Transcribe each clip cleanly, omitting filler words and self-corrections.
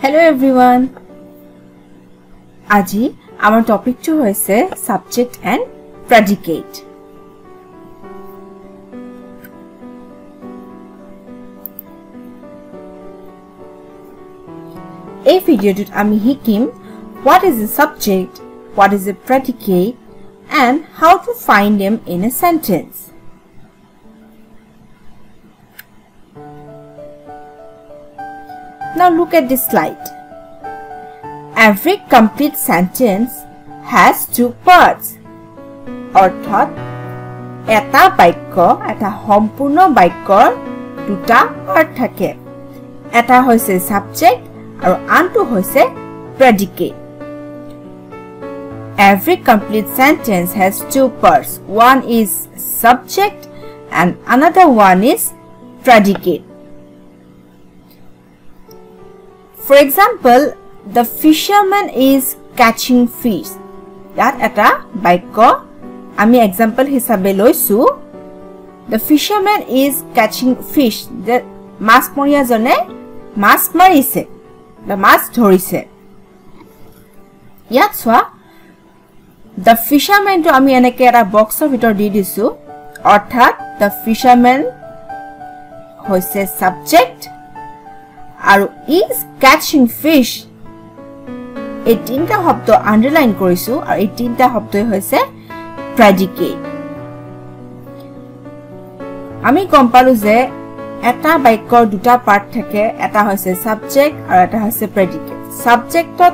Hello everyone. Aji our topic to hoise subject and predicate. A video tut ami hikim what is a subject, what is a predicate and how to find them in a sentence. Now look at this slide. Every complete sentence has two parts. Orthot, eta baikko, eta hompurno baikkor duta part thake. Eta hoise subject aru antu hoise predicate. Every complete sentence has two parts. One is subject and another one is predicate. For example, the fisherman is catching fish. That eta baikko ami example hisabe loisu. The fisherman is catching fish. The mas moria jone mas marise. The mas dhorise. Yat swa the fisherman to ami eneke eta box of bitor di disu. Orthat the fisherman hoise subject aru is catching fish. এই তিনটা শব্দ underline কৰিছো আৰু এই তিনটা শব্দই হৈছে predicate. আমি গম পালো যে এটা বাক্যৰ দুটা পাৰ্ট থাকে, এটা হৈছে subject আৰু এটা হৈছে predicate. Subjectত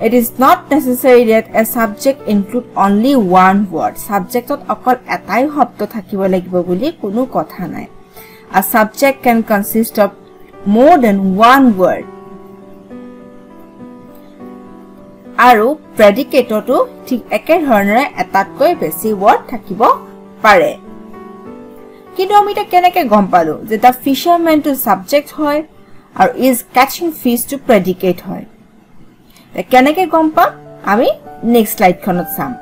it is not necessary that a subject include only one word. Subjectত অকল এটাই শব্দ থাকিব লাগিব বুলি কোনো কথা নাই. A subject can consist of more than one word. Aru predicate to thik eker dhornore etatকৈ বেছি word থাকিব পাৰে. কিন্তু আমি এটা কেনেকৈ গম পালো যে the fisherman to subject হয় আৰু is catching fish to predicate হয়. কেনেকৈ গম পাম আমি next slide খনত চাম.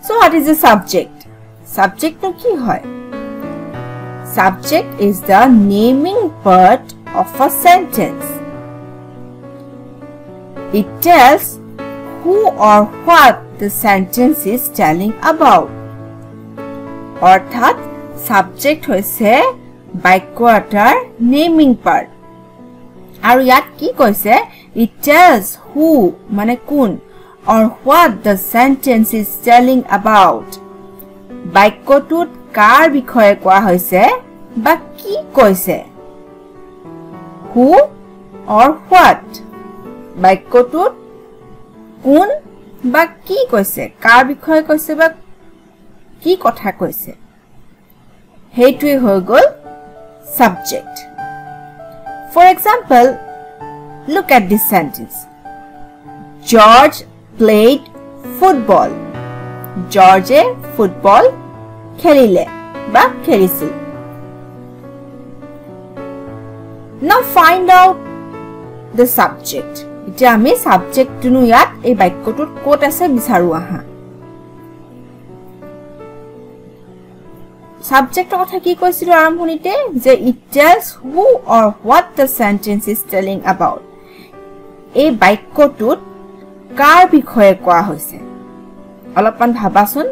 So what is the subject? Subject to কি হয়? Subject is the naming part of a sentence. It tells who or what the sentence is telling about. Orthat subject hoise baikko etar naming part. Aru yat ki koise it tells who mane kun or what the sentence is telling about. Baikko tut কাৰ বিষয়ে কোৱা হৈছে বা কি কৈছে. Who or what? বাক্যটোত কোন বা কি কৈছে, কাৰ বিষয়ে কৈছে বা কি কথা কৈছে, হেইটোই হৈ গল subject. For example, look at this sentence. George played football. George football খেলিলে বা খেলিছিল. Now find out the subject. এতিয়া আমি subject টুনু ইয়াত এই বাক্যটোত ক'ত আছে বিচাৰো আহা. Subjectৰ কথা কি কৈছিল আৰম্ভণিতে যে it tells who or what the sentence is telling about. এই বাক্যটোত কাৰ বিষয়ে কোৱা হৈছে অলপমান ভাবাচোন.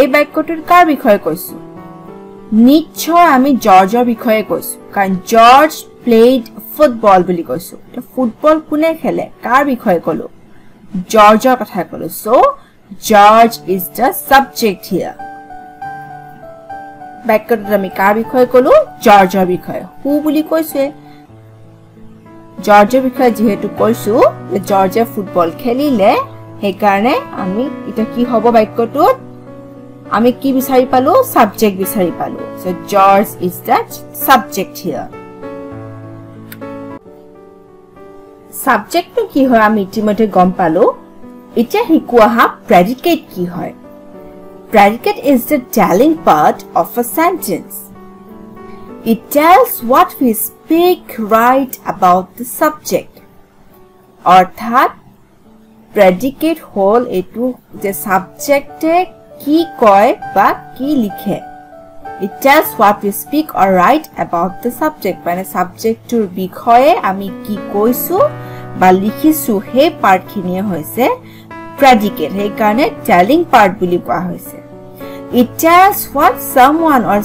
এই বাক্যটোৰ কাৰ বিষয়ে কৈছো? নিশ্চয় আমি জৰ্জৰ বিষয়ে কৈছো, কাৰণ জৰ্জ প্লেড ফুটবল বুলি কৈছো. তো ফুটবল কোনে খেলে, কাৰ বিষয়ে কলো? জৰ্জৰ কথা কলো. So George is the subject here. বাক্যটোত আমি কাৰ বিষয়ে কলো? জৰ্জৰ বিষয়ে. হু বুলি কৈছে, জৰ্জৰ বিষয়ে যেহেতু কৈছো যে জৰ্জে ফুটবল খেলিলে, সেই কাৰণে আমি এটা কি হ'ব বাক্যটোত আমি কি বিচাৰি পালো? সাবজেক্ট বিচাৰি পালো. So George is the subject here. Subject to কি হয় আমি ইতিমধ্যে গম পালো. এতিয়া শিকো আহা predicate কি হয়. Predicate is the telling part of a sentence. It tells what we speak right about the subject. অর্থাৎ predicate হল এটু যে সাবজেক্টে কি কয় বা কি লিখে It tells what we speak or write about the subject. মানে সাবজেক্টৰ বিষয়ে আমি কি কৈছো বা লিখিছো সেই পাৰ্টখিনিয়ে হৈছে predicate. সেই কাৰণে telling part বুলি কোৱা হৈছে. It tells what someone or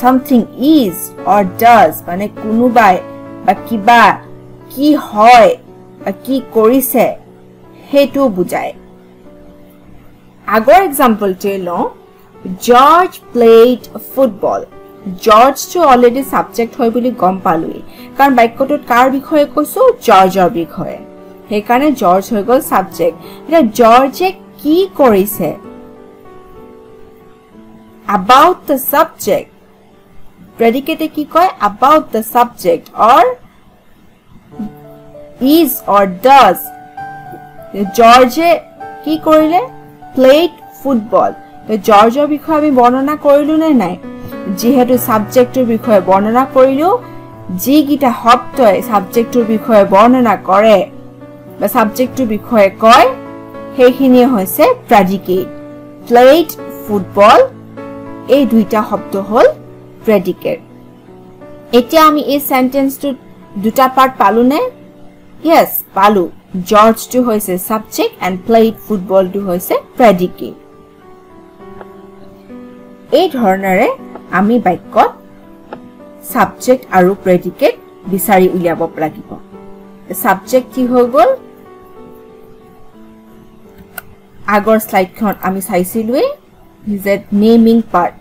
something is or does. মানে কোনোবাই বা কিবা কি হয় বা কি কৰিছে হেতু বুজায়. আগৰ এক্সাম্পলটো লওঁ. George played football. George to already subject hoy boli gom palui. Karon bakyotut kar bikhoye koisu Georgeor bikhoye. He karone George hoy gol subject. Eta George ki korise? About the subject. Predicate ki koy about the subject or is or does. George ki korile? Played football. জৰ্জৰ বিষয়ে আমি বৰ্ণনা কৰিলো নাই যেহেতু সাবজেক্টৰ বিষয়ে বৰ্ণনা কৰিলো যি গিটা শব্দই সাবজেক্টৰ বিষয়ে বৰ্ণনা কৰে বা সাবজেক্টৰ বিষয়ে কয় সেইখিনি হৈছে predicate. Played football এই দুইটা শব্দ হল predicate. এতিয়া আমি এই সেন্টেন্সটো দুটা পাৰ্ট পালো নে yes পালো. জৰ্জ টো হৈছে সাবজেক্ট and played football টো হৈছে predicate. এই ধৰণৰে আমি বাক্যত সাবজেক্ট আৰু প্ৰেডিকেট বিচাৰি উলিয়াব লাগিব. সাবজেক্ট কি হৈ গল আগৰ স্লাইডখন আমি চাইছিলোৱে যে naming part.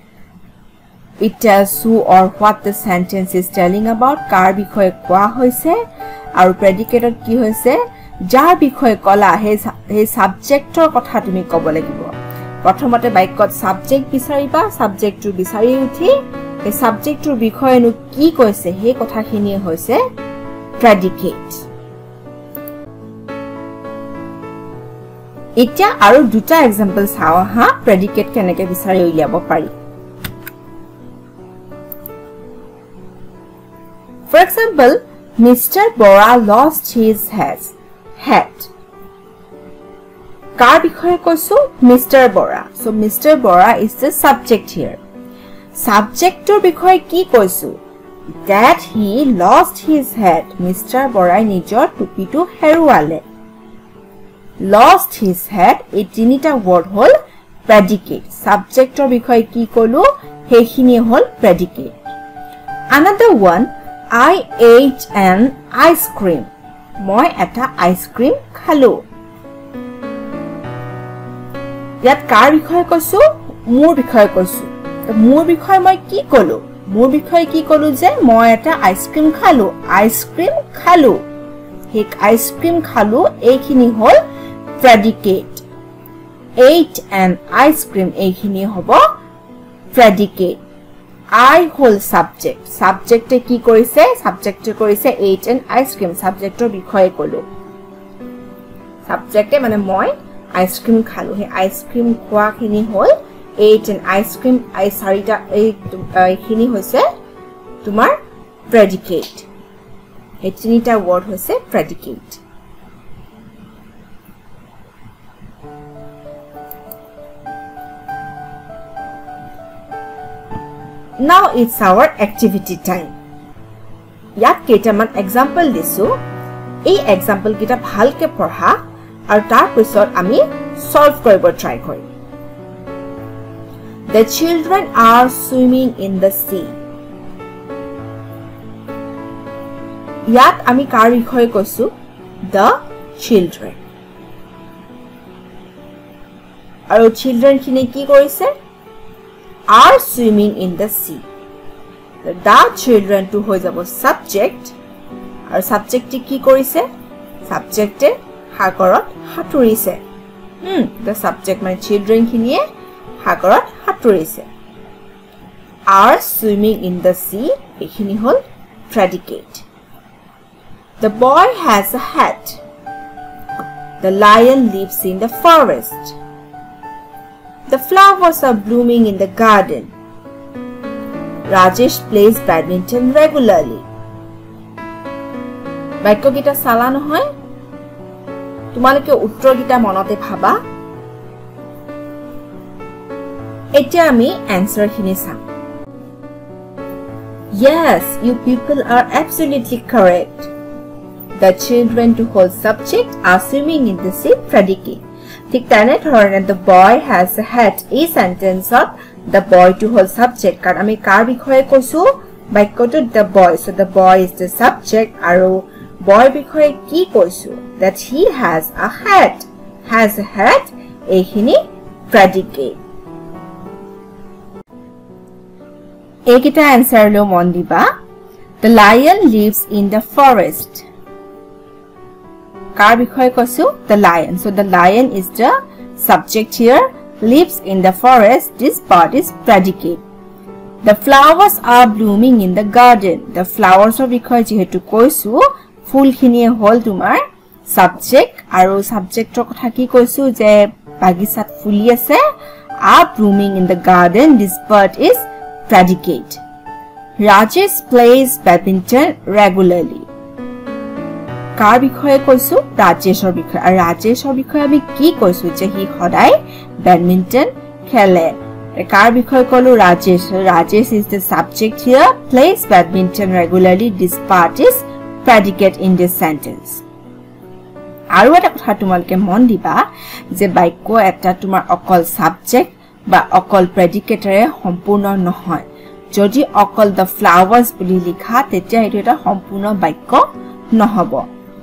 It tells who or what the sentence is telling about. কাৰ বিষয়ে কোৱা হৈছে আৰু প্ৰেডিকেটত কি হৈছে যাৰ বিষয়ে কলা সেই সাবজেক্টৰ কথা তুমি ক'ব লাগিব. প্ৰথমতে বাক্যত সাবজেক্ট বিচাৰিবা সাবজেক্টটো বিচাৰি উঠি এই সাবজেক্টৰ বিষয়েনো কি কৈছে সেই কথাখিনি হৈছে প্ৰেডিকেট. এতিয়া আৰু দুটা এক্সাম্পল চাওঁ হা প্ৰেডিকেট কেনেকৈ বিচাৰি উলিয়াব পাৰি. For example, Mr. Bora lost his hat. কাৰ বিষয়ে কৈছো Mr. Bora. So Mr. Bora is the subject here. Subjectৰ বিষয়ে কি কৈছো that he lost his hat. Mr. Bora নিজৰ টুপিটো হেৰুৱালে. Lost his hat এই তিনিটা word হল predicate. Subjectৰ বিষয়ে কি কলো সেইখিনি হল predicate. Another one, I ate an ice cream. মই এটা আইসক্রিম খালো. ইয়াত কাৰ বিষয়ে কৈছো মোৰ বিষয়ে কৈছো. মোৰ বিষয়ে মই কি কলো মোৰ বিষয়ে কি কলো যে মই এটা আইসক্রিম খালো. আইসক্রিম খালো হে আইসক্রিম খালো এইখিনি হল predicate. Ate an ice cream এইখিনি হ'ব predicate. I hall subject. Subject কি কৰিছে subject কৰিছে ate an ice cream. Subjectৰ বিষয়ে কলো. Subject মানে মই আইসক্ৰিম খালো. হে আইসক্ৰিম খোৱাখিনি হল ate an ice cream. আই চাৰিটা এইখিনি হৈছে তোমাৰ predicate. এই তিনিটা word হৈছে predicate. Now it's our activity time. ইয়াত কেইটামান এক্সাম্পল দিছো. এই এক্সাম্পল কেইটা ভালকে পঢ়া আৰু তাৰ পিছত আমি সলভ কৰিব ট্ৰাই কৰিম. The children are swimming in the sea. ইয়াত আমি কাৰ বিষয়ে কৈছো the children. আৰু children খিনি কি কৰিছে are swimming in the sea. The children to হৈ যাব subject আৰু subject কি কৰিছে subject সাগৰত সাঁতুৰিছে. The subject মানে children খিনিয়ে সাগৰত সাঁতুৰিছে. are swimming in the sea এইখিনি হল predicate. The boy has a hat. The lion lives in the forest. The flowers are blooming in the garden. Rajesh plays badminton regularly. বাক্য গীতা সালা নহয় তোমালোকে উত্তৰ গীতা মনতে ভাবা এতিয়া আমি answer খিনি চাম Yes, you people are absolutely correct. The children to hold subject are swimming in the sea predicate. ঠিক তেনেধৰণে the boy has a hat এই সেন্টেন্সত the boy to hold subject কাৰণ আমি কাৰ বিষয়ে কৈছো বাক্যটোত the boy so the boy is the subject আৰু boy বিষয়ে কি কৈছো that he has a hat এইখিনি predicate এইকেইটা answer লো মন দিবা the lion lives in the forest কাৰ বিষয়ে কৈছো the lion so the lion is the subject here lives in the forest this part is predicate the flowers are blooming in the garden the flowers of বিষয়ে যেহেতু কৈছো ফুলখিনিয়ে হল তোমাৰ subject আৰু subjectৰ কথা কি কৈছো যে বাগিচাত ফুলি আছে are blooming in the garden this part is predicate Rajesh plays badminton regularly কাৰ বিষয়ে কৈছো ৰাজেশৰ বিষয়ে আৰু ৰাজেশৰ বিষয়ে আমি কি কৈছো যে হি সদায় badminton খেলে কাৰ বিষয়ে কলো Rajesh is the subject here plays badminton regularly this part is predicate in this sentence আৰু এটা কথা তোমালকে মন দিবা যে বাক্য এটা তোমাৰ অকল subject বা অকল predicateৰে সম্পূৰ্ণ নহয় যদি অকল the flowers বুলি লিখা তেতিয়া এটো এটা সম্পূৰ্ণ বাক্য নহব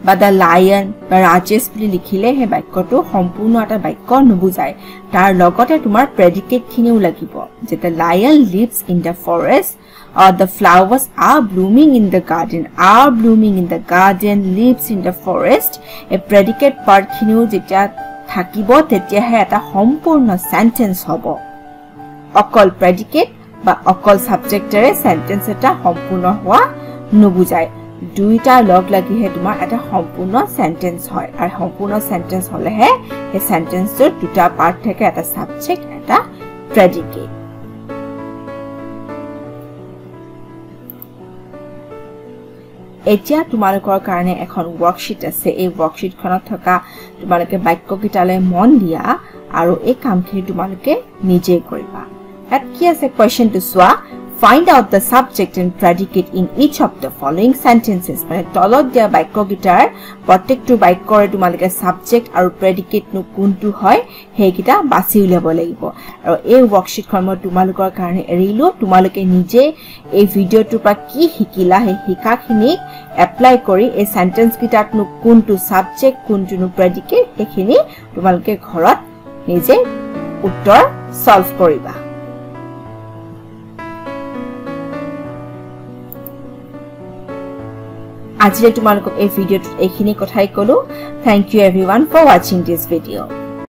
বা the lion বা Rajesh বুলি লিখিলে হে বাক্যটো সম্পূৰ্ণ এটা বাক্য নবুজায় তাৰ লগতে তোমাৰ predicate খিনিও লাগিব যে the lion lives in the forest or the flowers are blooming in the garden lives in the forest a predicate part খিনিও যেতিয়া থাকিব তেতিয়া হে এটা সম্পূৰ্ণ sentence হ'ব অকল predicate বা অকল subjectৰে sentence এটা সম্পূৰ্ণ হোৱা নবুজায় দুইটা লগ লাগিহে তোমাৰ এটা সম্পূৰ্ণ sentence হয় আৰু সম্পূৰ্ণ sentence হলেহে এই sentenceৰ দুটা পাৰ্ট থাকে এটা subject এটা predicate এতিয়া তোমালোকৰ কাৰণে এখন worksheet আছে এই worksheet খনত থকা তোমালোকে বাক্য কিটালে মন দিয়া আৰু এই কামখিনি তোমালোকে নিজে কৰিবা এত কি আছে question to সোৱা Find out the subject and predicate in each of the following sentences. মানে তলত দিয়া বাক্য গিটাৰ প্ৰত্যেকটো বাক্যৰে তোমালকে subject আৰু predicate নো কোনটো হয় হেকিটা বাছি উলিয়াব লাগিব আৰু এই worksheet খন মই তোমালোকৰ কাৰণে এৰিলো তোমালোকে নিজে এই ভিডিওটোৰ পৰা কি শিকিলা হে শিকাখিনি এপ্লাই কৰি এই সেন্টেন্স গিটাত নো কোনটো subject কোনটো নো predicate হেখিনি তোমালোকে ঘৰত নিজে উত্তৰ সলভ কৰিবা আজিলে তোমালোকক এই ভিডিওটো এইখিনি কথাই কলো Thank you everyone for watching this video